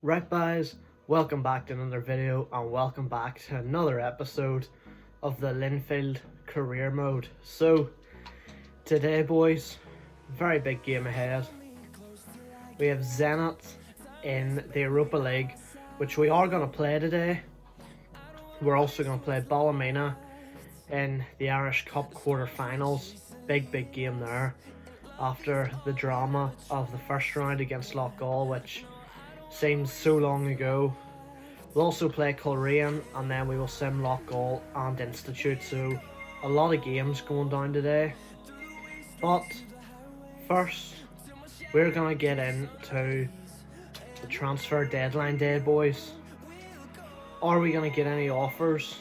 Right guys, welcome back to another video and welcome back to another episode of the Linfield career mode. So today boys, very big game ahead. We have Zenit in the Europa League, which we are going to play today. We're also going to play Ballymena in the Irish Cup quarter-finals. Big game there after the drama of the first round against Loughgall, which seems so long ago. We'll also play Coleraine and then we will sim Loughgall and Institute, so a lot of games going down today. But first, we're going to get into the transfer deadline day, boys. Are we going to get any offers?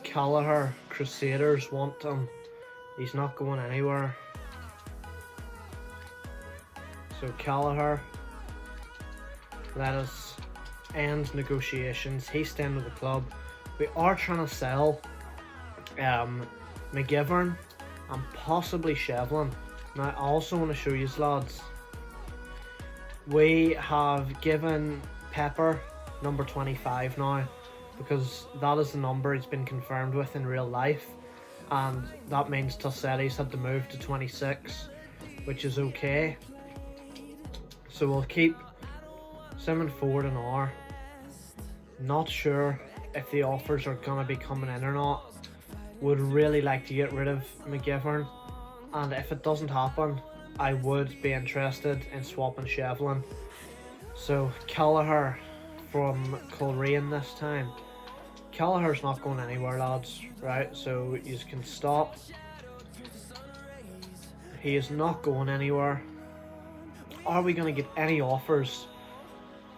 Callagher, Crusaders want him. He's not going anywhere. So Callagher, let us end negotiations. He's staying with the club. We are trying to sell McGivern and possibly Shevlin. Now I also want to show you lads, we have given Pepper number 25 now, because that is the number he's been confirmed with in real life, and that means Tossetti's had to move to 26, which is okay. So we'll keep Simon Ford and R. Not sure if the offers are going to be coming in or not. Would really like to get rid of McGivern, and if it doesn't happen, I would be interested in swapping Shevlin. So Callagher from Coleraine this time. Callagher's not going anywhere, lads, right? So you can stop. He is not going anywhere. Are we going to get any offers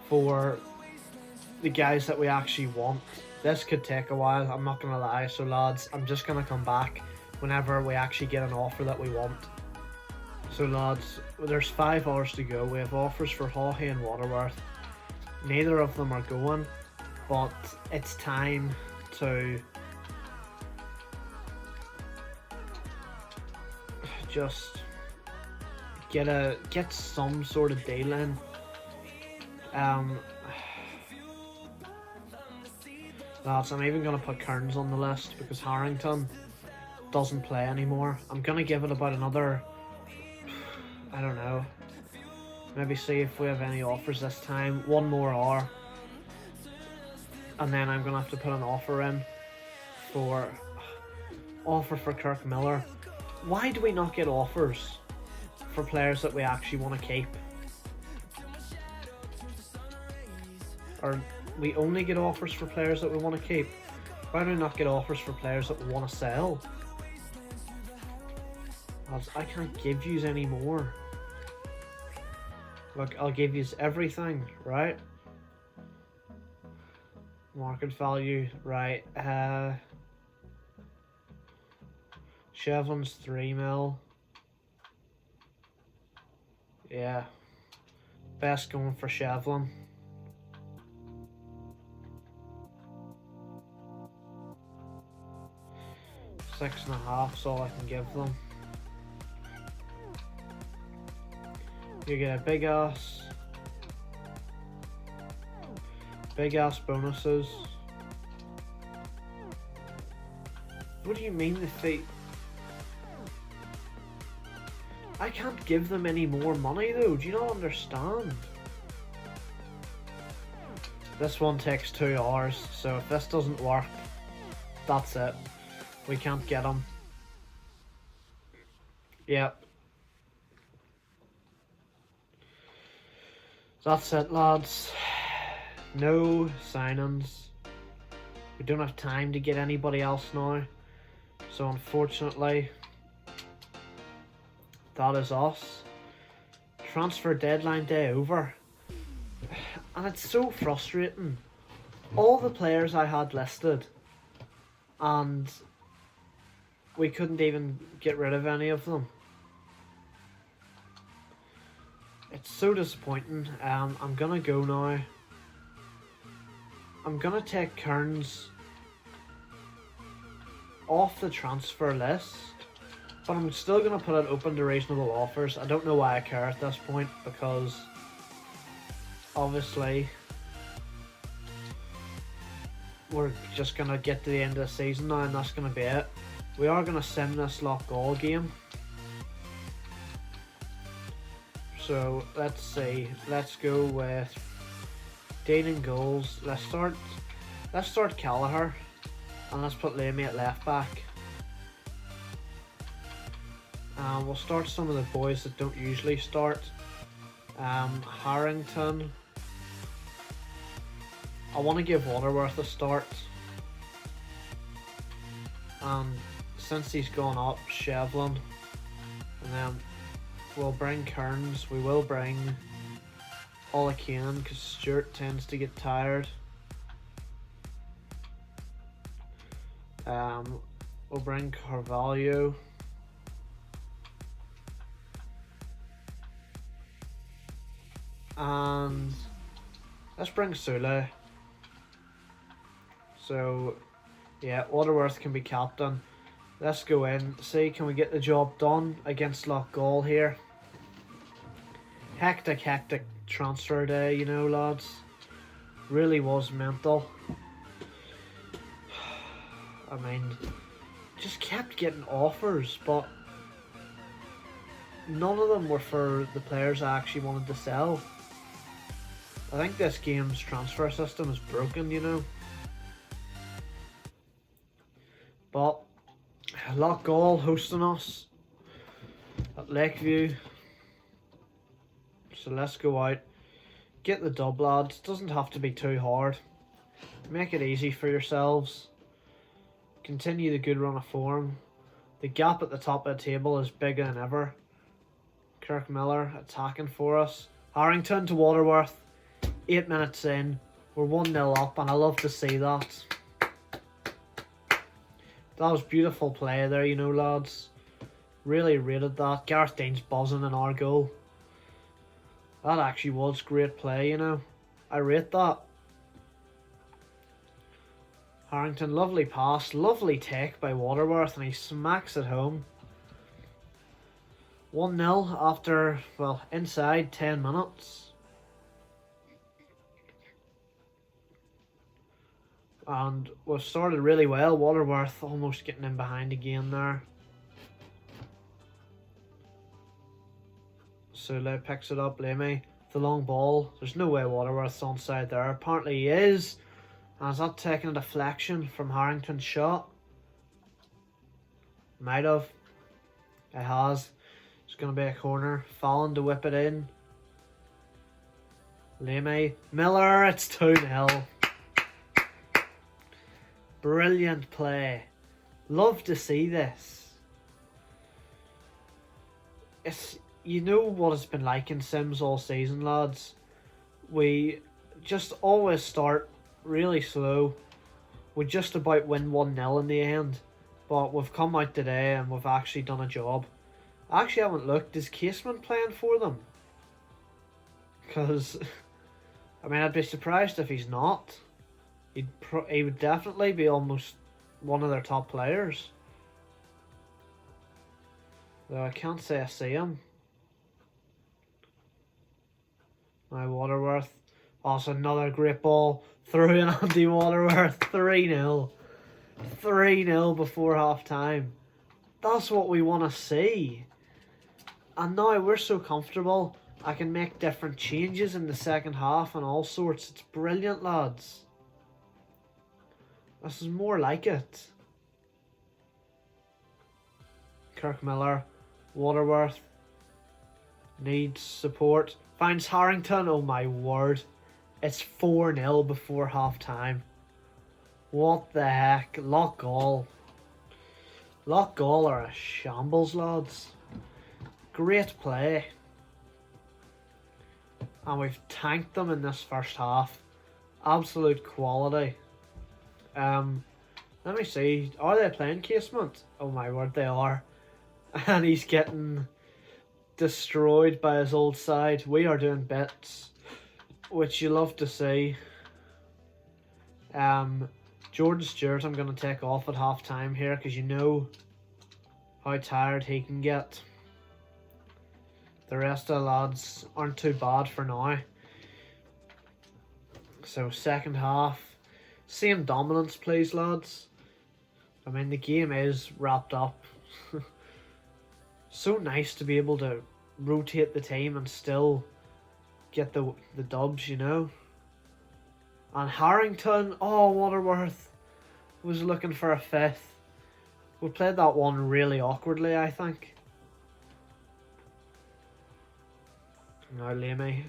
for the guys that we actually want? This could take a while, I'm not going to lie. So lads, I'm just going to come back whenever we actually get an offer that we want. So lads, there's 5 hours to go. We have offers for Hawley and Waterworth. Neither of them are going, but it's time to just get some sort of deal in. Lads, I'm even going to put Kearns on the list because Harrington doesn't play anymore. I'm going to give it about another, I don't know, maybe see if we have any offers this time. 1 more hour. And then I'm going to have to put an offer in for Kirk Miller. Why do we not get offers for players that we actually want to keep? Or we only get offers for players that we want to keep? Why do we not get offers for players that we want to sell? I can't give yous any more. Look, I'll give yous everything, right? Market value, right? Shevlin's 3 mil. Yeah. Best going for Shevlin. $6.5 is all I can give them. You get a big ass bonuses. What do you mean the fee? I can't give them any more money though, do you not understand? This one takes 2 hours, so if this doesn't work, that's it. We can't get them. Yep. That's it, lads. No signings. We don't have time to get anybody else now. So unfortunately, that is us. Transfer deadline day over. And it's so frustrating. All the players I had listed, and we couldn't even get rid of any of them. It's so disappointing. I'm gonna go now. I'm gonna take Kearns off the transfer list, but I'm still gonna put it open to reasonable offers. I don't know why I care at this point, because obviously we're just going to get to the end of the season now and that's going to be it. We are going to sim this lock goal game. So let's see, let's go with dealing goals. Let's start Callagher and let's put Lamy at left back. We'll start some of the boys that don't usually start. Harrington. I want to give Waterworth a start. And since he's gone up, Shevlin. And then we'll bring Kearns. We will bring Olakane because Stewart tends to get tired. We'll bring Carvalho. And let's bring Sule. So yeah, Waterworth can be captain. Let's go in, see can we get the job done against Loughgall here. Hectic transfer day, you know, lads. Really was mental. I mean, just kept getting offers, but none of them were for the players I actually wanted to sell. I think this game's transfer system is broken, you know. But Loughgall hosting us at Lakeview. So let's go out, get the dub, lads. Doesn't have to be too hard. Make it easy for yourselves. Continue the good run of form. The gap at the top of the table is bigger than ever. Kirk Miller attacking for us. Harrington to Waterworth. 8 minutes in. We're 1-0 up and I love to see that. That was beautiful play there, you know, lads. Really rated that. Gareth Dean's buzzing in our goal. That actually was great play, you know. I rate that. Harrington, lovely pass, lovely take by Waterworth, and he smacks it home. 1-0 after, well, inside 10 minutes. And we've started really well. Waterworth almost getting in behind again there. Sule picks it up, Lamy. The long ball. There's no way Waterworth's onside there. Apparently he is. And is that taking a deflection from Harrington's shot? Might have. It has. It's going to be a corner. Fallon to whip it in. Lamy. Miller, it's 2-0. Brilliant play. Love to see this. You know what it's been like in Sims all season, lads. We just always start really slow. We just about win 1-0 in the end. But we've come out today and we've actually done a job. I actually haven't looked. Is Casement playing for them? Because, I mean, I'd be surprised if he's not. He would definitely be almost one of their top players. Though I can't say I see him. Now Waterworth. Also another great ball through in Andy Waterworth. 3-0. 3-0 before half time. That's what we want to see. And now we're so comfortable. I can make different changes in the second half and all sorts. It's brilliant, lads. This is more like it. Kirk Miller. Waterworth. Needs support. Finds Harrington. Oh my word. It's 4-0 before half time. What the heck? Loughgall. Loughgall are a shambles, lads. Great play. And we've tanked them in this first half. Absolute quality. Let me see. Are they playing Casement? Oh my word, they are. And he's getting destroyed by his old side. We are doing bits, which you love to see. Jordan Stewart I'm going to take off at half time here because you know how tired he can get. The rest of the lads aren't too bad for now. So second half, same dominance please lads. I mean the game is wrapped up. So nice to be able to rotate the team and still get the dubs, you know. And Harrington, oh Waterworth, was looking for a fifth. We played that one really awkwardly, I think. Now Lamey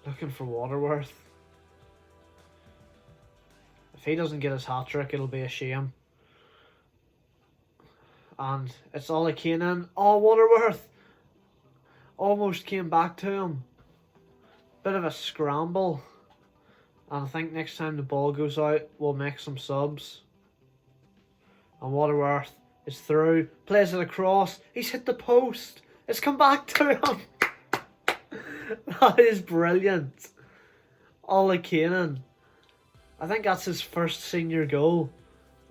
looking for Waterworth. If he doesn't get his hat-trick, it'll be a shame. And it's Ollie Keenan. Oh, Waterworth almost came back to him. Bit of a scramble. And I think next time the ball goes out, we'll make some subs. And Waterworth is through. Plays it across. He's hit the post. It's come back to him. That is brilliant. Ollie Keenan. I think that's his first senior goal.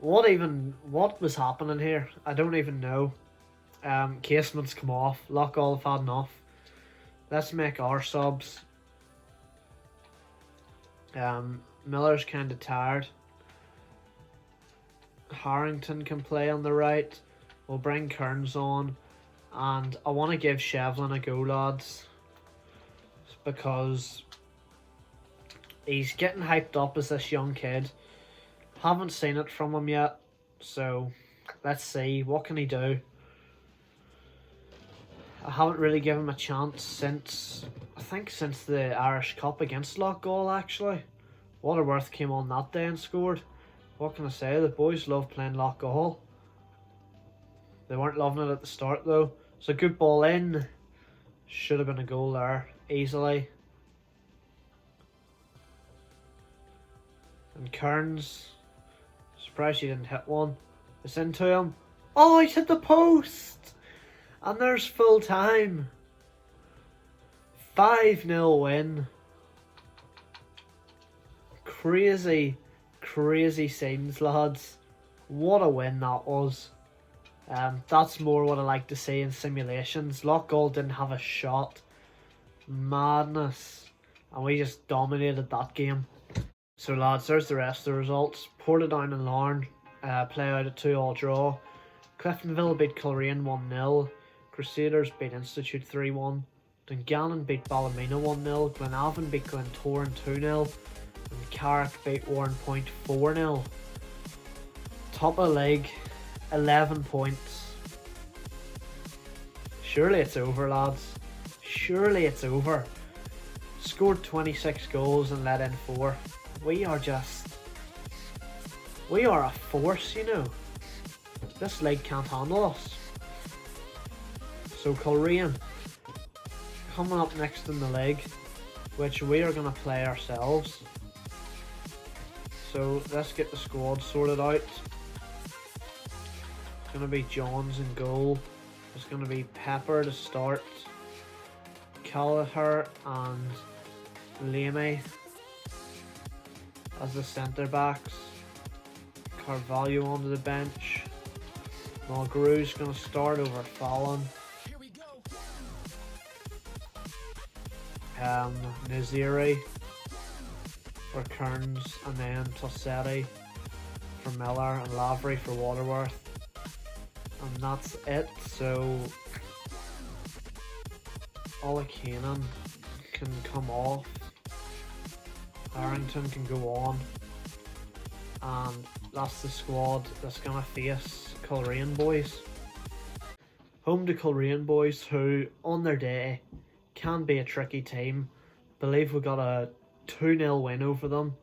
What was happening here? I don't even know. Casement's come off. Lock all have had enough. Let's make our subs. Miller's kind of tired. Harrington can play on the right. We'll bring Kearns on. And I want to give Shevlin a go, lads. Because he's getting hyped up as this young kid. Haven't seen it from him yet. So, let's see. What can he do? I haven't really given him a chance since the Irish Cup against Loughgall, actually. Waterworth came on that day and scored. What can I say? The boys love playing Loughgall. They weren't loving it at the start, though. So, good ball in. Should have been a goal there, easily. And Kearns, surprised he didn't hit one. It's into him. Oh, he's hit the post! And there's full time. 5-0 win. Crazy, crazy scenes, lads. What a win that was. That's more what I like to see in simulations. Loughgall didn't have a shot. Madness. And we just dominated that game. So lads, there's the rest of the results. Portadown and Larne play out a 2-2 draw. Cliftonville beat Coleraine 1-0. Crusaders beat Institute 3-1. Dungannon beat Ballymena 1-0. Glenavon beat Glentoran 2-0. And Carrick beat Warrenpoint 4-0. Top of the league, 11 points. Surely it's over, lads. Surely it's over. Scored 26 goals and let in 4. We are a force, you know. This league can't handle us. So Coleraine coming up next in the league, which we are going to play ourselves. So let's get the squad sorted out. It's going to be Johns in goal. It's going to be Pepper to start. Callagher and Lamey as the centre backs. Carvalho onto the bench. Mulgrew's going to start over Fallon. Naziri for Kearns, and then Tossetti for Miller, and Lavery for Waterworth. And that's it. So Ollie Keenan can come off. Harrington can go on. And that's the squad that's going to face Coleraine boys. Home to Coleraine boys, who on their day can be a tricky team. Believe we got a 2-0 win over them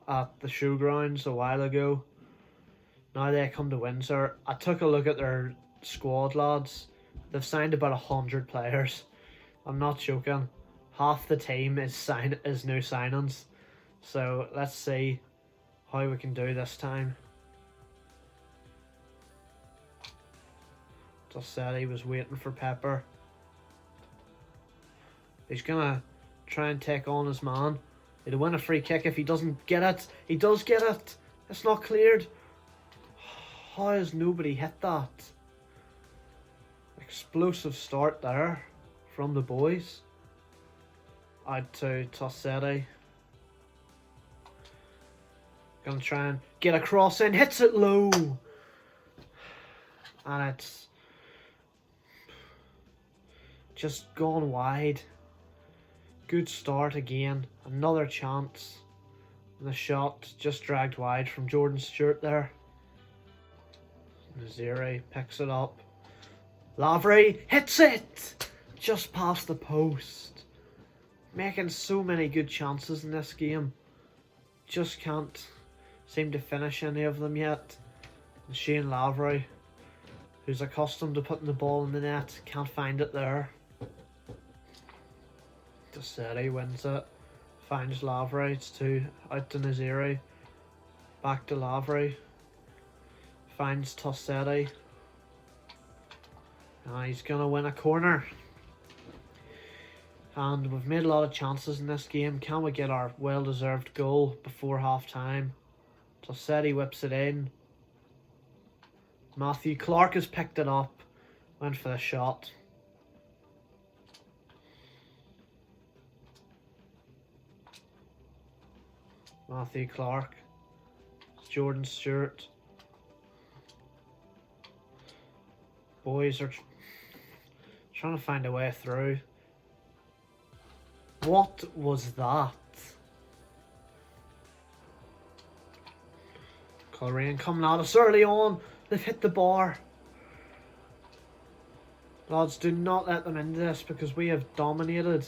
at the showgrounds a while ago. Now they come to Windsor. I took a look at their squad, lads. They've signed about 100 players. I'm not joking. Half the team is new signings. So let's see how we can do this time. Just said he was waiting for Pepper. He's gonna try and take on his man. He'll win a free kick if he doesn't get it. He does get it. It's not cleared. How has nobody hit that? Explosive start there from the boys. Out to Tossetti. Gonna try and get a cross in, hits it low. And it's just gone wide. Good start again. Another chance. And the shot just dragged wide from Jordan Stewart there. Naziri picks it up. Lavery hits it! Just past the post. Making so many good chances in this game. Just can't seem to finish any of them yet. And Shane Lavery, who's accustomed to putting the ball in the net, can't find it there. Tossetti wins it. Finds Lavery. It's two out to Naziri. Back to Lavery. Finds Tossetti. And he's going to win a corner. And we've made a lot of chances in this game. Can we get our well-deserved goal before half-time? Tossetti whips it in. Matthew Clark has picked it up. Went for the shot. Matthew Clark. Jordan Stewart. Boys are trying to find a way through. What was that? Coleraine coming at us early on. They've hit the bar. Lads, do not let them into this because we have dominated.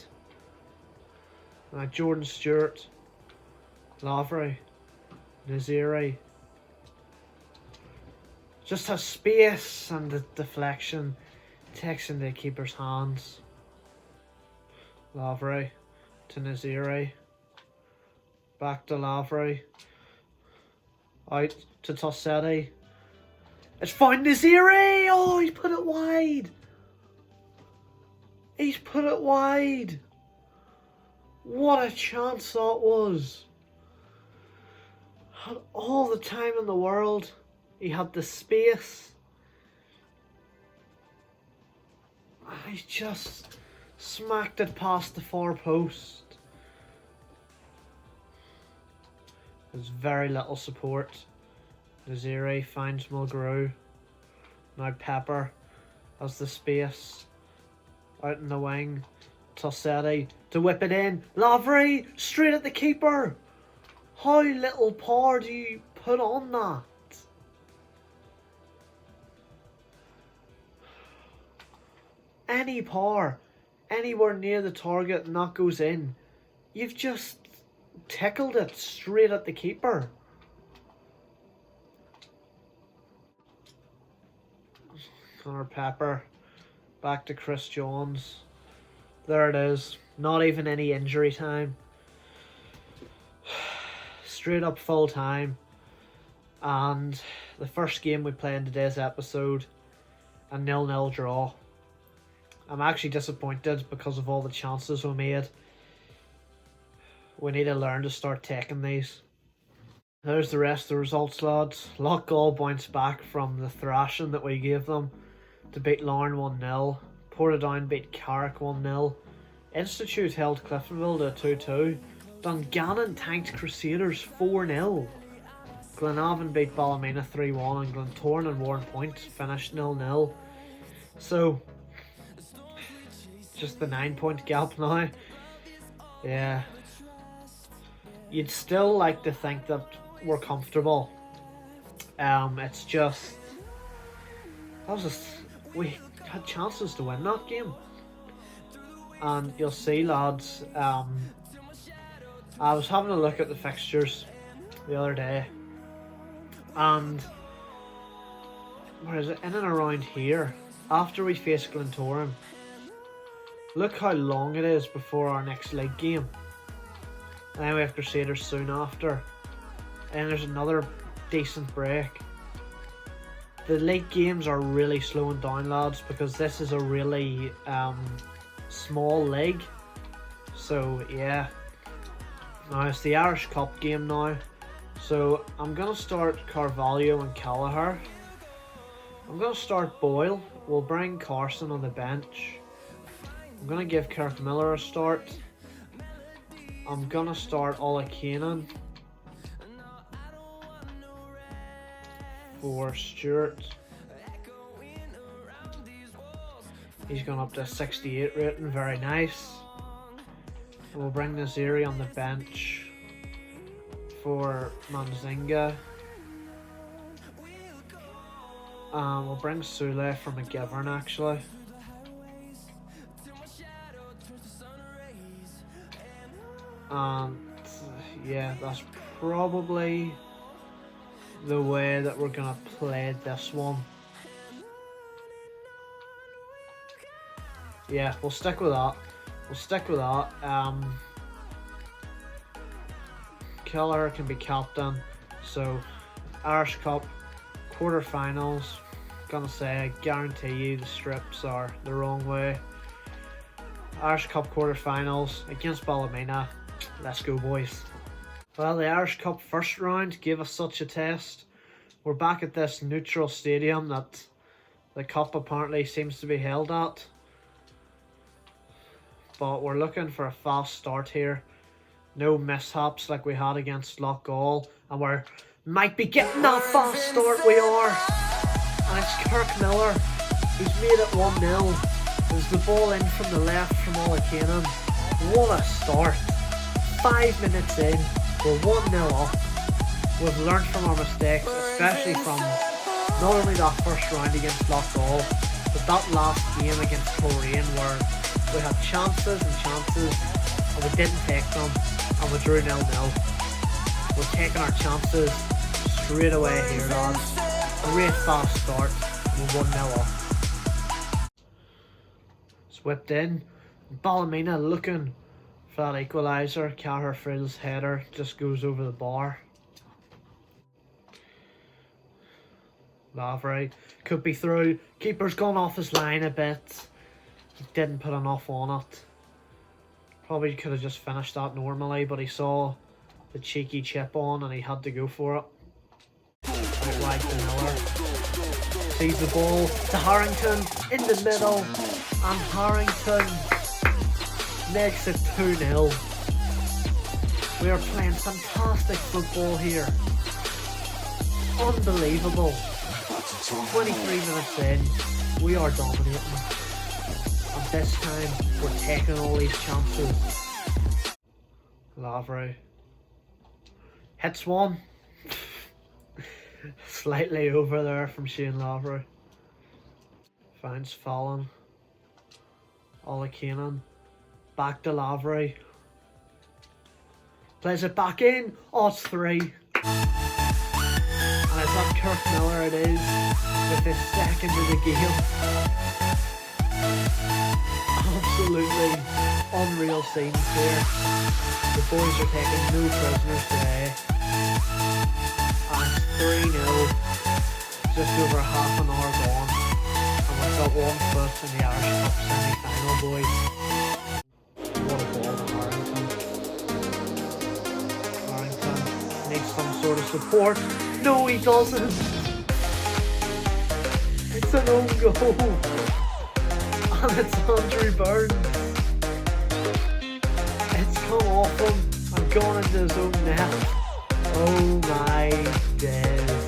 Jordan Stewart. Lavery. Naziri. Just has space and the deflection takes into the keeper's hands. Lavery to Naziri. Back to Lavery. Out to Tossetti. It's found Naziri! Oh, he's put it wide! He's put it wide! What a chance that was! Had all the time in the world. He had the space. He just smacked it past the far post. There's very little support. Naziri finds Mulgrew. Now Pepper has the space. Out in the wing. Tossetti to whip it in. Lavery straight at the keeper. How little power do you put on that? Any power anywhere near the target and that goes in, you've just tickled it straight at the keeper. Connor Pepper back to Chris Jones. There it is. Not even any injury time. Straight up full time. And the first game we play in today's episode, a 0-0 draw. I'm actually disappointed because of all the chances we made. We need to learn to start taking these. There's the rest of the results, lads. Loughgall bounced back from the thrashing that we gave them to beat Larne 1-0. Portadown beat Carrick 1-0. Institute held Cliftonville to 2-2. Dungannon tanked Crusaders 4-0. Glenavon beat Ballymena 3-1 and Glentoran and Warrenpoint finished 0-0. So, just the 9-point gap now. Yeah. You'd still like to think that we're comfortable. It's just... we had chances to win that game. And you'll see, lads, I was having a look at the fixtures the other day. And... where is it? In and around here. After we face Glentoran. Look how long it is before our next league game. And then we have Crusaders soon after. And there's another decent break. The league games are really slowing down, lads, because this is a really small league. So yeah. Now it's the Irish Cup game now. So I'm going to start Carvalho and Callagher. I'm going to start Boyle. We'll bring Carson on the bench. I'm going to give Kirk Miller a start. I'm going to start Ola Kanan. for Stewart. He's gone up to a 68 rating, very nice. And we'll bring Naziri on the bench for Manzinga. We'll bring Sule for McGivern actually. And yeah, that's probably the way that we're gonna play this one. Yeah, we'll stick with that. Kelleher can be captain. So Irish Cup quarterfinals. Gonna say, I guarantee you the strips are the wrong way. Irish Cup quarterfinals against Ballymena. Let's go, boys. Well, the Irish Cup first round gave us such a test. We're back at this neutral stadium that the cup apparently seems to be held at. But we're looking for a fast start here. No mishaps like we had against Loughgall. And we might be getting that fast start, we are. And it's Kirk Miller who's made it 1-0. There's the ball in from the left from Olakinen. What a start. 5 minutes in, we're 1-0 up. We've learned from our mistakes, especially from not only that first round against Loughgall, but that last game against Coleraine where we had chances and chances and we didn't take them and we drew 0-0. We're taking our chances straight away here, lads. Great fast start, we're 1-0 up. It's whipped in. Ballymena looking for that equaliser. Caherfield's header just goes over the bar. Lavery could be through. Keeper's gone off his line a bit. He didn't put enough on it. Probably could have just finished that normally, but he saw the cheeky chip on and he had to go for it. Out wide to Miller. Sees the ball to Harrington in the middle, and Harrington makes it 2-0. We are playing fantastic football here. Unbelievable. 23 minutes in, we are dominating. And this time, we're taking all these chances. Lavery hits one. Slightly over there from Shane Lavery. Finds Fallon. Olakinen. Back to Lavery. Plays it back in. Oh, it's 3. And it's that Kirk Miller it is. With his second of the game. Absolutely unreal scenes here. The boys are taking no prisoners today. And it's 3-0. Just over half an hour gone. And we've got 1 foot in the Irish Cup semi-final, boys. What a ball to Harrington. Harrington needs some sort of support. No, he doesn't. It's an own goal. And it's Andrew Burns. It's come off him and gone into his own net. Oh my days.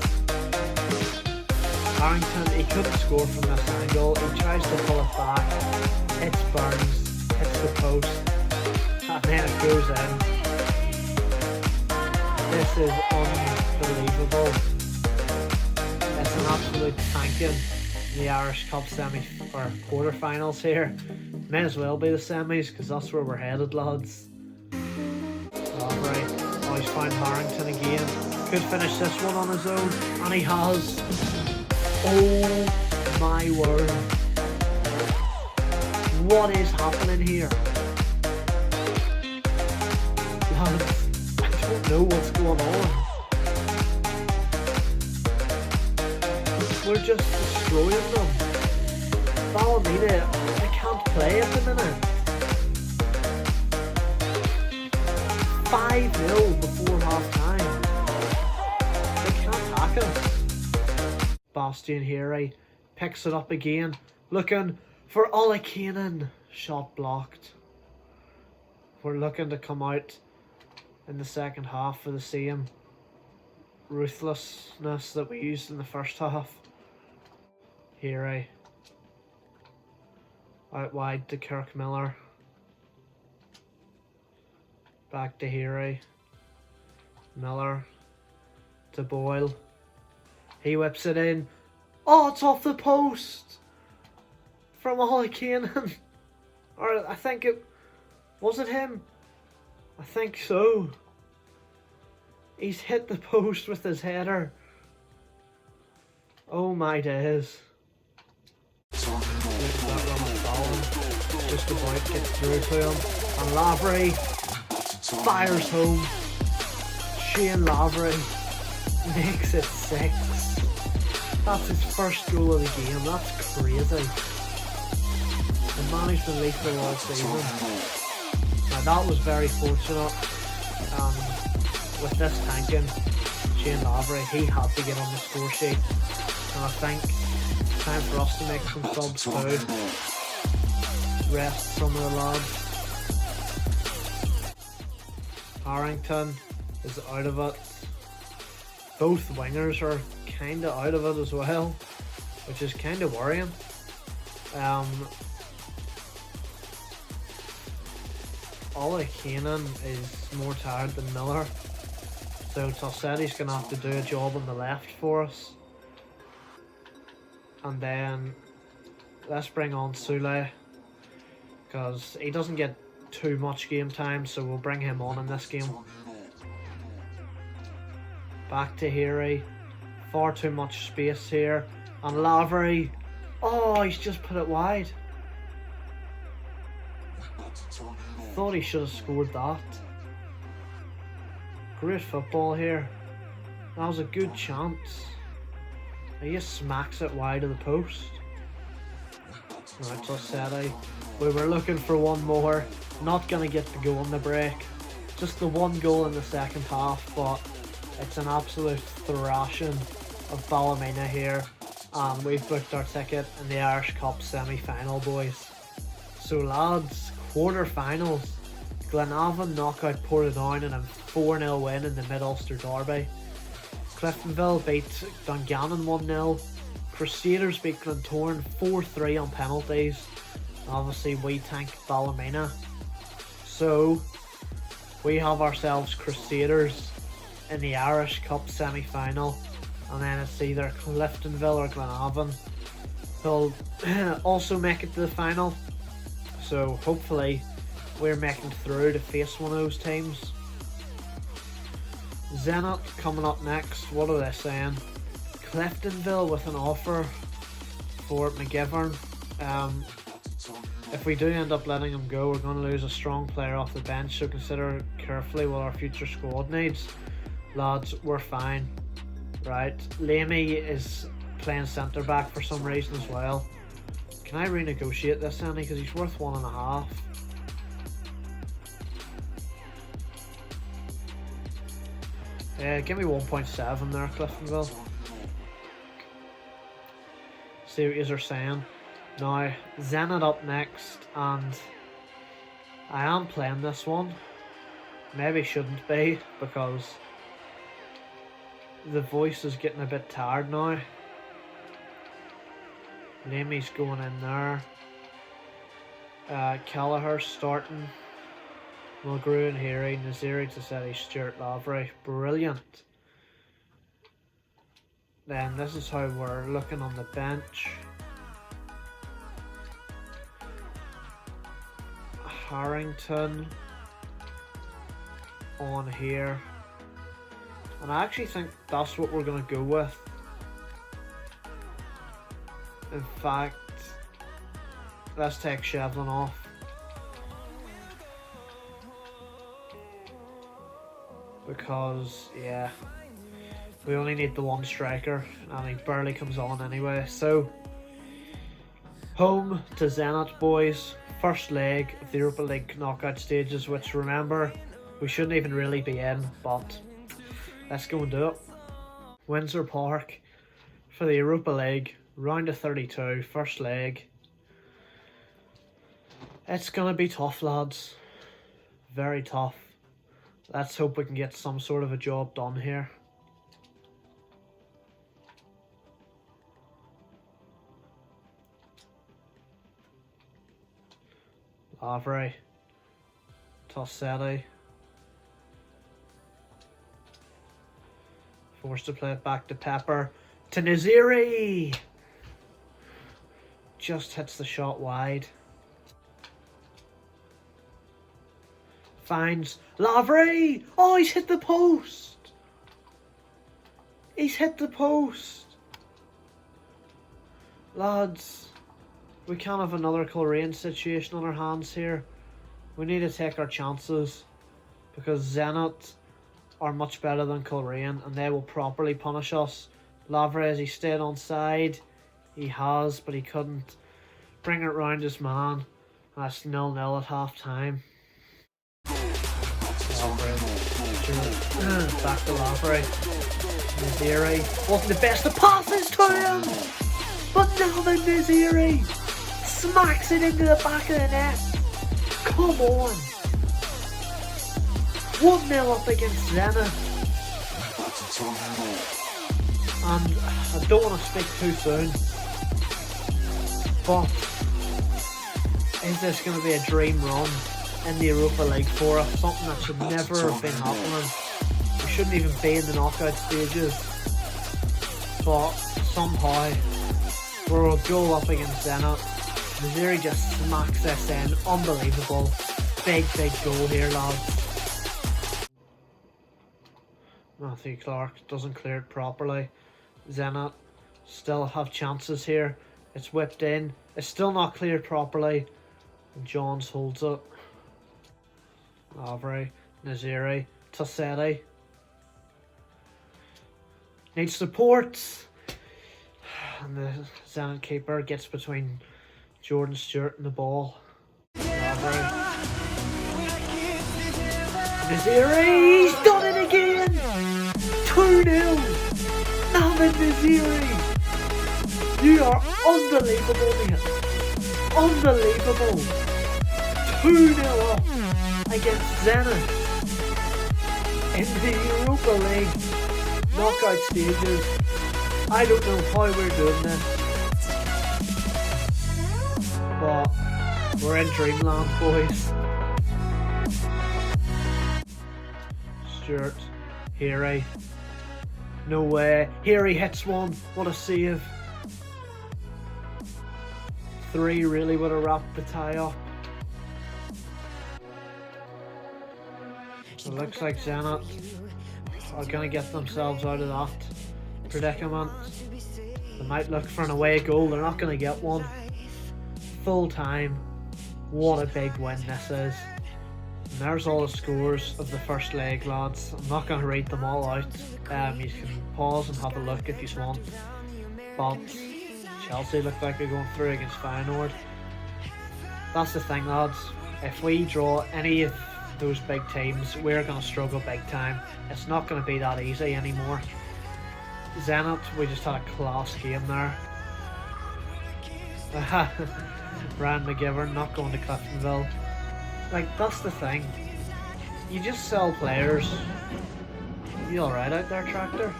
Harrington, he couldn't score from this angle. He tries to pull it back. Hits Burns. Hits the post. And then it goes in. This is unbelievable. It's an absolute tanking. The Irish Cup quarterfinals here. May as well be the semis because that's where we're headed, lads. Alright, oh, he's found Harrington again. Could finish this one on his own, and he has. Oh my word. What is happening here? Lads, I don't know what's going on. We're just destroying them. Ballymena, they can't play at the minute. 5-0 before half time. They can't hack us. Bastian Heary picks it up again, looking for Olakinen. Shot blocked. We're looking to come out in the second half for the same. ruthlessness that we used in the first half. Here, out wide to Kirk Miller. Back to Heary. Miller to Boyle. He whips it in. Oh, it's off the post! From Ollie Keenan. Or I think it... Was it him? I think so. He's hit the post with his header. Oh my days. That run of Fallon. Just about gets through to him. And Lavery fires home. Shane Lavery makes it 6. That's his first goal of the game. That's crazy. The man who's been lethal all season. Now that was very fortunate. With this tanking, Shane Lavery, he had to get on the score sheet. And I think it's time for us to make some subs too. Rest some of the lads. Harrington is out of it. Both wingers are kind of out of it as well, which is kind of worrying. Ollie Keenan is more tired than Miller, so Tossetti's going to have to do a job on the left for us. And then let's bring on Sule, because he doesn't get too much game time, so we'll bring him on in this game. Back to Heary. Far too much space here. And Lavery. Oh, he's just put it wide. Thought he should have scored that. Great football here. That was a good chance. He just smacks it wide of the post. Right, Tossetti. We were looking for one more. Not going to get the goal on the break. Just the one goal in the second half, but it's an absolute thrashing of Ballymena here. And we've booked our ticket in the Irish Cup semi-final, boys. So lads, quarter-finals. Glenavon knock out Portadown in a 4-0 win in the Mid-Ulster Derby. Cliftonville beat Dungannon 1-0. Crusaders beat Glentoran 4-3 on penalties. Obviously we tanked Ballymena. So we have ourselves Crusaders in the Irish Cup semi-final, and then it's either Cliftonville or Glenavon who'll also make it to the final. So hopefully we're making through to face one of those teams. Zenit coming up next. What are they saying? Cliftonville with an offer for McGivern. If we do end up letting him go, we're going to lose a strong player off the bench, so consider carefully what our future squad needs. Lads, we're fine. Right, Lamey is playing centre back for some reason as well. Can I renegotiate this, Andy? Because he's worth 1.5. Give me 1.7 there, Cliftonville. See what you're saying. Now, Zenit up next, and I am playing this one. Maybe shouldn't be, because the voice is getting a bit tired now. Lamey's going in there. Kelleher starting. Mulgrew and Heary, Naziri, Tossetti, Stuart, Lavery. Brilliant. Then this is how we're looking on the bench. Harrington on here. And I actually think that's what we're going to go with. In fact, let's take Shevlin off. Because, yeah, we only need the one striker, and he barely comes on anyway. So, home to Zenit, boys. First leg of the Europa League knockout stages, which, remember, we shouldn't even really be in, but let's go and do it. Windsor Park for the Europa League, round of 32, first leg. It's going to be tough, lads. Very tough. Let's hope we can get some sort of a job done here. Avery. Tossetti. Forced to play it back to Pepper. To Naziri! Just hits the shot wide. Finds Lavery! Oh, he's hit the post! He's hit the post! Lads, we can't have another Coleraine situation on our hands here. We need to take our chances, because Zenit are much better than Coleraine and they will properly punish us. Lavery, he stayed on side. He has, but he couldn't bring it round his man. That's 0-0 at half time. Back to Lavery. Naziri wasn't the best of passes to him, but now then Naziri smacks it into the back of the net. Come on. 1-0 up against Zenit. And I don't want to speak too soon, but is this going to be a dream run in the Europa League for us? Something that should never have been happening. We shouldn't even be in the knockout stages. But somehow we're a goal up against Zenit. Naziri just smacks this in. Unbelievable. Big goal here, lads. Matthew Clark doesn't clear it properly. Zenit still have chances here. It's whipped in. It's still not cleared properly. And Johns holds it. Avery, Naziri, Tossetti. Needs support. And the Zenit keeper gets between Jordan Stewart and the ball. Avery. Naziri, he's done it again! 2-0! Ahmed Naziri! You are unbelievable, mate. Unbelievable! 2-0 up against Zenit in the Europa League knockout stages. I don't know how we're doing this, but we're in dreamland, boys. Stewart, Heary. No way. Heary hits one. What a save. 3 really would have wrapped the tie up. It looks like Zenit are going to get themselves out of that predicament. They might look for an away goal. They're not going to get one. Full time. What a big win this is. And there's all the scores of the first leg, lads. I'm not going to read them all out. You can pause and have a look if you want. But Chelsea look like they're going through against Feyenoord. That's the thing, lads. If we draw any of those big teams, we're going to struggle big time. It's not going to be that easy anymore. Zenit, we just had a class game there. Ryan McGivern not going to Cliftonville. Like, that's the thing. You just sell players. You alright out there, Tractor?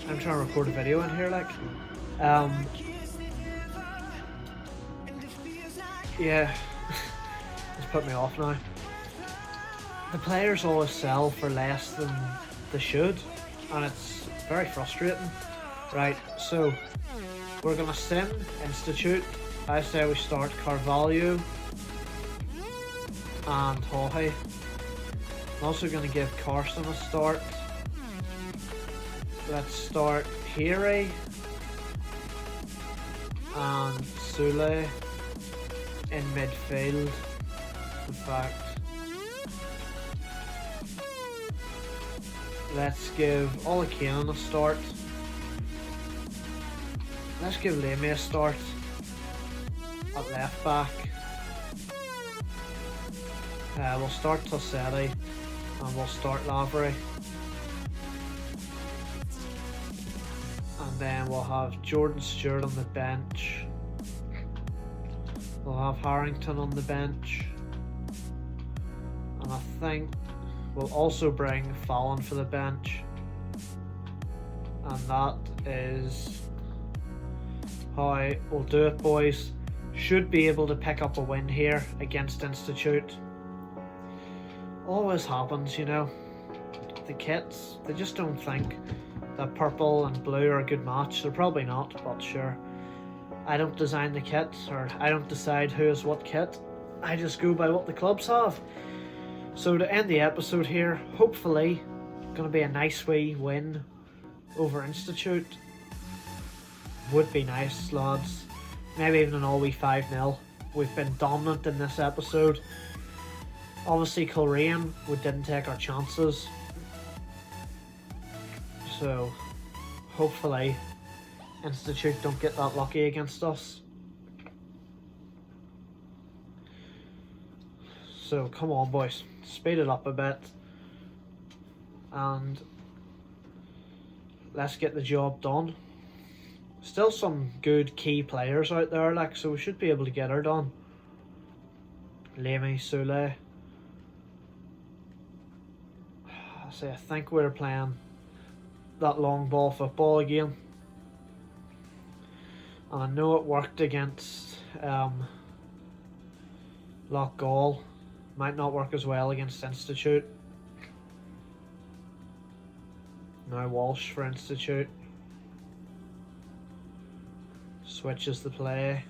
I'm trying to record a video in here, like. Yeah. It's put me off now. The players always sell for less than they should, and it's very frustrating. Right, so we're gonna sim Institute. I say we start Carvalho and Haughey. I'm also gonna give Carson a start. Let's start Heary and Sule in midfield. In fact, let's give Olakane a start. Let's give Lemmy a start at left back. We'll start Tossetti and we'll start Lavery. And then we'll have Jordan Stewart on the bench. We'll have Harrington on the bench. And I think we'll also bring Fallon for the bench. And that is how we'll do it, boys. Should be able to pick up a win here against Institute. Always happens, you know. The kits, they just don't think that purple and blue are a good match. They're probably not, but sure. I don't design the kit, or I don't decide who has what kit. I just go by what the clubs have. So to end the episode here, hopefully, going to be a nice wee win over Institute. Would be nice, lads. Maybe even an all-wee 5-0. We've been dominant in this episode. Obviously, Korean, we didn't take our chances. So, hopefully, Institute don't get that lucky against us. So, come on, boys. Speed it up a bit. And let's get the job done. Still some good key players out there, like, so we should be able to get her done. Lamy, Sule. I think we're playing that long ball football again. And I know it worked against Lochgall. Might not work as well against Institute. Now Walsh for Institute. Switches the play.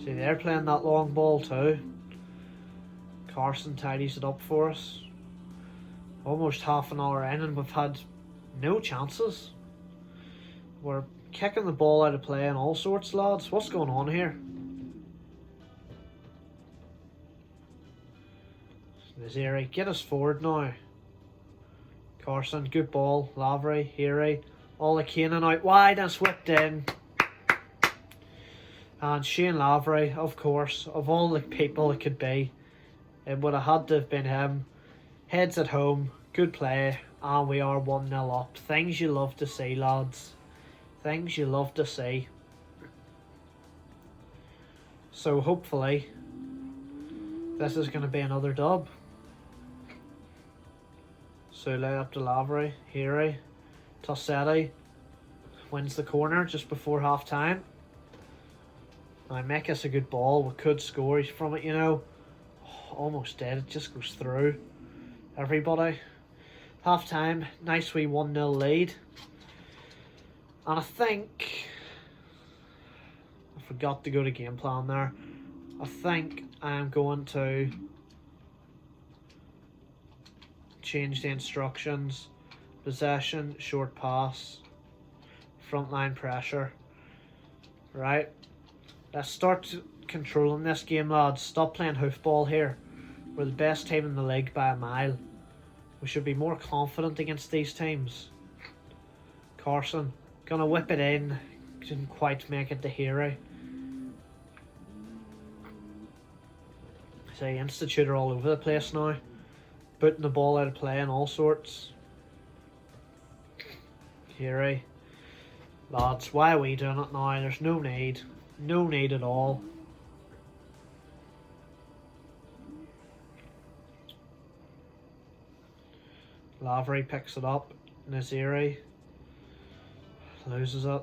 See, they're playing that long ball too. Carson tidies it up for us. Almost half an hour in and we've had no chances. We're kicking the ball out of play and all sorts, lads. What's going on here? Naziri, get us forward now. Carson, good ball. Lavery, Heary, Olakinen out wide and swept in. And Shane Lavery, of course, of all the people it could be, it would have had to have been him. Heads at home, good play, and we are 1-0 up. Things you love to see, lads. Things you love to see. So hopefully, this is going to be another dub. Sule up to Lavery, Heary, Tossetti wins the corner just before half time. Now make us a good ball, we could score from it, you know. Oh, almost dead, it just goes through everybody. Half time, nice wee 1-0 lead. And I think I forgot to go to game plan there. I think I'm going to change the instructions. Possession, short pass, frontline pressure. Right, let's start controlling this game, lads. Stop playing hoofball here. We're the best team in the league by a mile. We should be more confident against these teams. Carson, gonna whip it in. Didn't quite make it to Heary. See, Institute are all over the place now. Putting the ball out of play and all sorts. Heary. Lads, why are we doing it now? There's no need. No need at all. Lavery picks it up. Naziri loses it.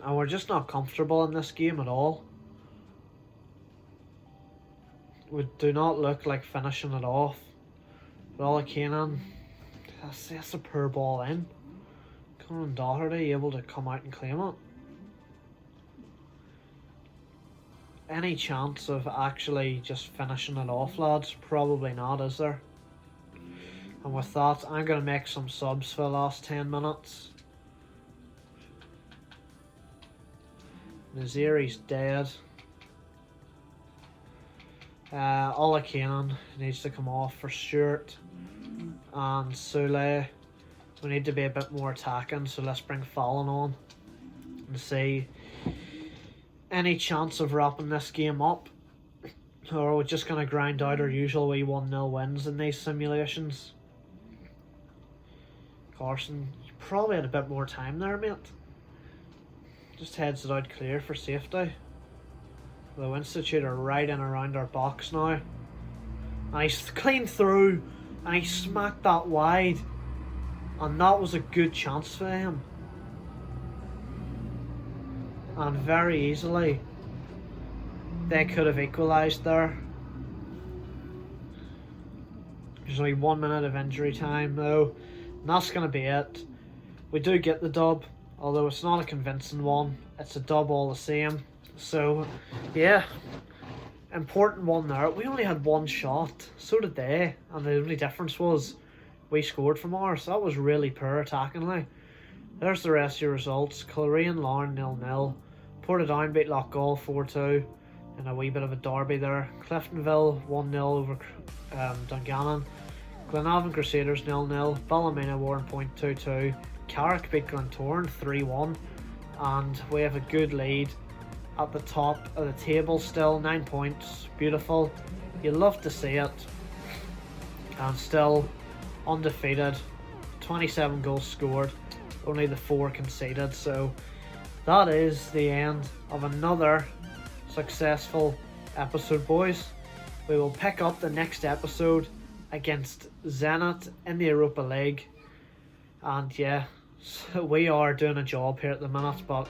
And we're just not comfortable in this game at all. We do not look like finishing it off. Olakinen, that's a poor ball in. Conan Doherty able to come out and claim it. Any chance of actually just finishing it off, lads? Probably not, is there? And with that, I'm going to make some subs for the last 10 minutes. Naziri's dead. Olakinen needs to come off for Stewart. And Sule, we need to be a bit more attacking, so let's bring Fallon on and see any chance of wrapping this game up, or are we just going to grind out our usual wee 1-0 wins in these simulations. Carson, you probably had a bit more time there, mate. Just heads it out clear for safety. The Institute are right in around our box now. And he's clean through, and he smacked that wide. And that was a good chance for him. And very easily, they could have equalised there. There's only 1 minute of injury time though, and that's going to be it. We do get the dub, although it's not a convincing one. It's a dub all the same. So, yeah, important one there. We only had one shot, so did they, and the only difference was we scored from ours. That was really poor attackingly. There's the rest of your results. Coleraine Larne 0-0. Portadown beat Loughgall 4-2 in a wee bit of a derby there. Cliftonville 1-0 over Dungannon. Glenavon Crusaders 0-0. Ballymena Warrenpoint 2-2. Carrick beat Glentoran 3-1. And we have a good lead at the top of the table still. 9 points. Beautiful. You love to see it. And still undefeated. 27 goals scored. Only the 4 conceded. So that is the end of another successful episode, boys. We will pick up the next episode against Zenit in the Europa League. And yeah, so we are doing a job here at the minute, but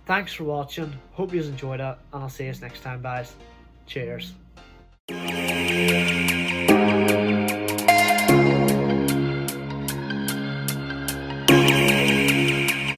thanks for watching. Hope you enjoyed it, and I'll see you next time, guys. Cheers.